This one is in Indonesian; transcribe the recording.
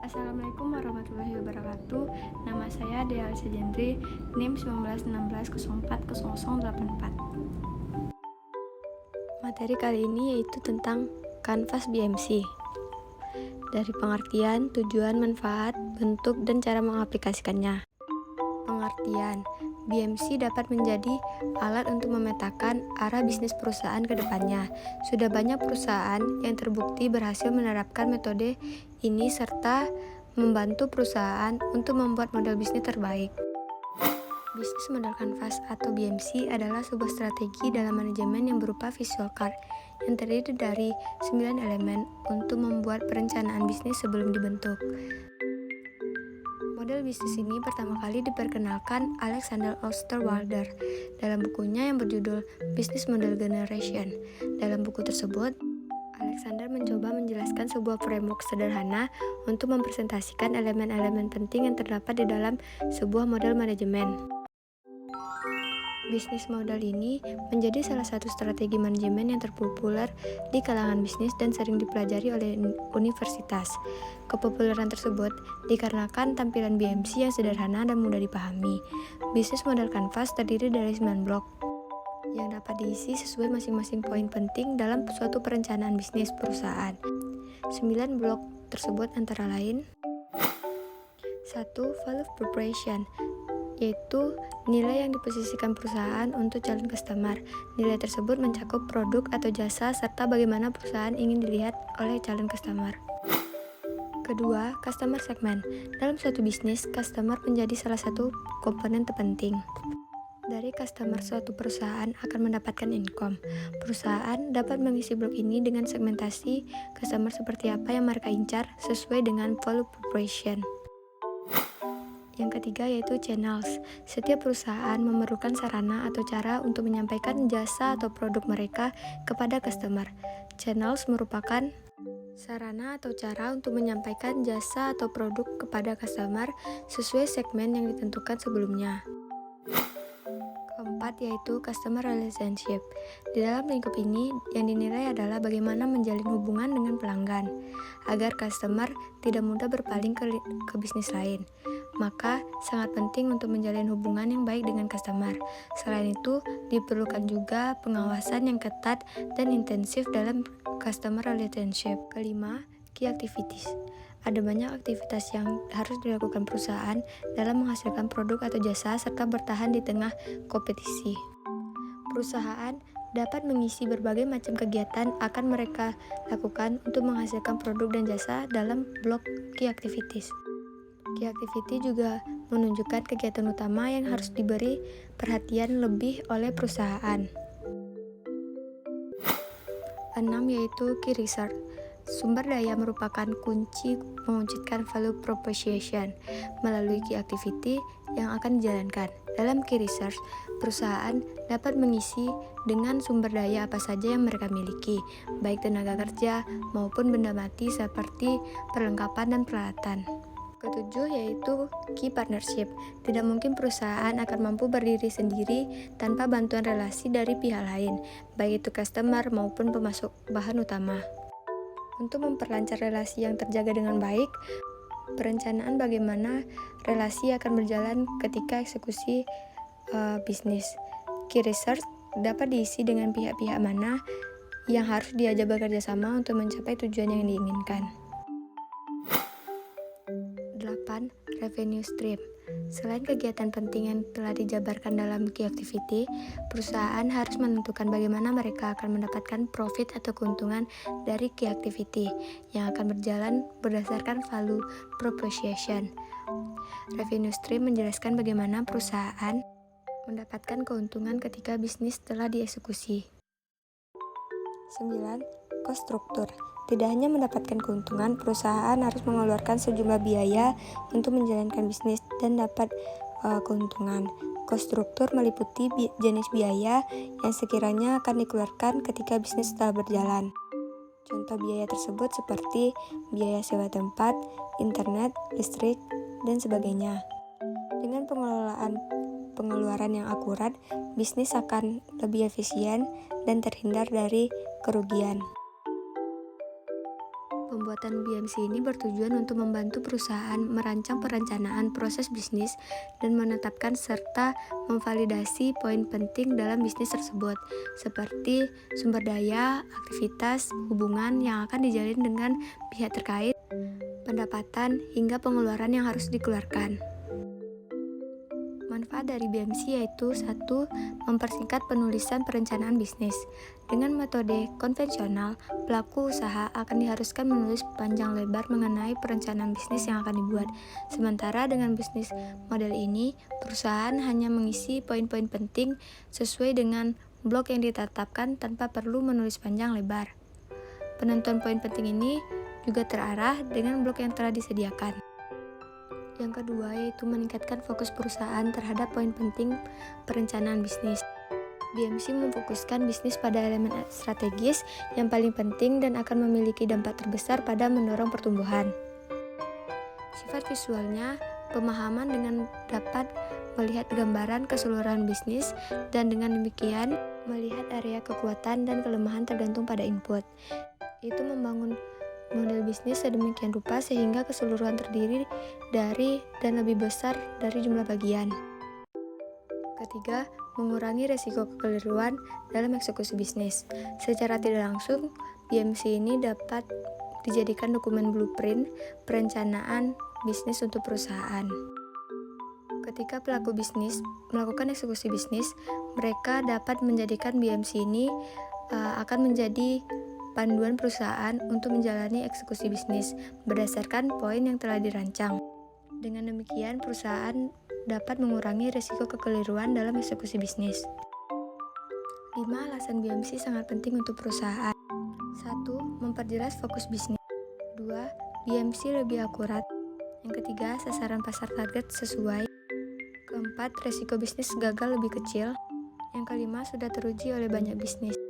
Assalamualaikum warahmatullahi wabarakatuh. Nama saya Dea Alisa Jendri, NIM 1916040084. Materi kali ini yaitu tentang kanvas BMC. Dari pengertian, tujuan, manfaat, bentuk, dan cara mengaplikasikannya. Pengertian, BMC dapat menjadi alat untuk memetakan arah bisnis perusahaan ke depannya. Sudah banyak perusahaan yang terbukti berhasil menerapkan metode ini serta membantu perusahaan untuk membuat model bisnis terbaik. Bisnis model kanvas atau BMC adalah sebuah strategi dalam manajemen yang berupa visual card yang terdiri dari 9 elemen untuk membuat perencanaan bisnis sebelum dibentuk. Model bisnis ini pertama kali diperkenalkan Alexander Osterwalder dalam bukunya yang berjudul Business Model Generation. Dalam buku tersebut, Alexander mencoba menjelaskan sebuah framework sederhana untuk mempresentasikan elemen-elemen penting yang terdapat di dalam sebuah model manajemen. Bisnis model ini menjadi salah satu strategi manajemen yang terpopuler di kalangan bisnis dan sering dipelajari oleh universitas. Kepopuleran tersebut dikarenakan tampilan BMC yang sederhana dan mudah dipahami. Bisnis model kanvas terdiri dari 9 blok yang dapat diisi sesuai masing-masing poin penting dalam suatu perencanaan bisnis perusahaan. 9 blok tersebut antara lain: 1. Value proposition, yaitu nilai yang diposisikan perusahaan untuk calon customer. Nilai tersebut mencakup produk atau jasa serta bagaimana perusahaan ingin dilihat oleh calon customer. Kedua, customer segment. Dalam suatu bisnis, customer menjadi salah satu komponen terpenting. Dari customer suatu perusahaan akan mendapatkan income. Perusahaan dapat mengisi blok ini dengan segmentasi customer seperti apa yang mereka incar sesuai dengan value proposition. Yang ketiga yaitu channels. Setiap perusahaan memerlukan sarana atau cara untuk menyampaikan jasa atau produk mereka kepada customer. Channels merupakan sarana atau cara untuk menyampaikan jasa atau produk kepada customer sesuai segmen yang ditentukan sebelumnya. Keempat yaitu customer relationship. Di dalam lingkup ini yang dinilai adalah bagaimana menjalin hubungan dengan pelanggan agar customer tidak mudah berpaling ke bisnis lain. Maka sangat penting untuk menjalin hubungan yang baik dengan customer. Selain itu, diperlukan juga pengawasan yang ketat dan intensif dalam customer relationship. Kelima, key activities. Ada banyak aktivitas yang harus dilakukan perusahaan dalam menghasilkan produk atau jasa serta bertahan di tengah kompetisi. Perusahaan dapat mengisi berbagai macam kegiatan akan mereka lakukan untuk menghasilkan produk dan jasa dalam blok key activities. Key activity juga menunjukkan kegiatan utama yang harus diberi perhatian lebih oleh perusahaan. 6 yaitu key research. Sumber daya merupakan kunci mewujudkan value proposition melalui key activity yang akan dijalankan. Dalam key research, perusahaan dapat mengisi dengan sumber daya apa saja yang mereka miliki, baik tenaga kerja maupun benda mati seperti perlengkapan dan peralatan. Ketujuh yaitu key partnership. Tidak mungkin perusahaan akan mampu berdiri sendiri tanpa bantuan relasi dari pihak lain, baik itu customer maupun pemasok bahan utama. Untuk memperlancar relasi yang terjaga dengan baik, perencanaan bagaimana relasi akan berjalan ketika eksekusi bisnis. Key research dapat diisi dengan pihak-pihak mana yang harus diajak bekerja sama untuk mencapai tujuan yang diinginkan. 8. Revenue stream. Selain kegiatan penting yang telah dijabarkan dalam key activity, perusahaan harus menentukan bagaimana mereka akan mendapatkan profit atau keuntungan dari key activity yang akan berjalan berdasarkan value proposition. Revenue stream menjelaskan bagaimana perusahaan mendapatkan keuntungan ketika bisnis telah dieksekusi. 9. Cost structure. Tidak hanya mendapatkan keuntungan, perusahaan harus mengeluarkan sejumlah biaya untuk menjalankan bisnis dan dapat keuntungan. Cost structure meliputi jenis biaya yang sekiranya akan dikeluarkan ketika bisnis telah berjalan. Contoh biaya tersebut seperti biaya sewa tempat, internet, listrik, dan sebagainya. Dengan pengeluaran yang akurat, bisnis akan lebih efisien dan terhindar dari kerugian. Pembuatan BMC ini bertujuan untuk membantu perusahaan merancang perencanaan proses bisnis dan menetapkan serta memvalidasi poin penting dalam bisnis tersebut, seperti sumber daya, aktivitas, hubungan yang akan dijalin dengan pihak terkait, pendapatan, hingga pengeluaran yang harus dikeluarkan. Manfaat dari BMC yaitu 1. Mempersingkat penulisan perencanaan bisnis. Dengan metode konvensional, pelaku usaha akan diharuskan menulis panjang lebar mengenai perencanaan bisnis yang akan dibuat. Sementara dengan bisnis model ini, perusahaan hanya mengisi poin-poin penting sesuai dengan blok yang ditetapkan tanpa perlu menulis panjang lebar. Penentuan poin penting ini juga terarah dengan blok yang telah disediakan. Yang kedua yaitu meningkatkan fokus perusahaan terhadap poin penting perencanaan bisnis. BMC memfokuskan bisnis pada elemen strategis yang paling penting dan akan memiliki dampak terbesar pada mendorong pertumbuhan. Sifat visualnya, pemahaman dengan dapat melihat gambaran keseluruhan bisnis dan dengan demikian melihat area kekuatan dan kelemahan tergantung pada input. Itu membangun model bisnis sedemikian rupa sehingga keseluruhan terdiri dari dan lebih besar dari jumlah bagian. Ketiga, mengurangi resiko kekeliruan dalam eksekusi bisnis. Secara tidak langsung, BMC ini dapat dijadikan dokumen blueprint perencanaan bisnis untuk perusahaan. Ketika pelaku bisnis melakukan eksekusi bisnis, mereka dapat menjadikan BMC ini akan menjadi panduan perusahaan untuk menjalani eksekusi bisnis berdasarkan poin yang telah dirancang. Dengan demikian, perusahaan dapat mengurangi risiko kekeliruan dalam eksekusi bisnis. 5 alasan BMC sangat penting untuk perusahaan. 1. Memperjelas fokus bisnis. 2. BMC lebih akurat. Yang ketiga, sasaran pasar target sesuai. Keempat, risiko bisnis gagal lebih kecil. Yang kelima, sudah teruji oleh banyak bisnis.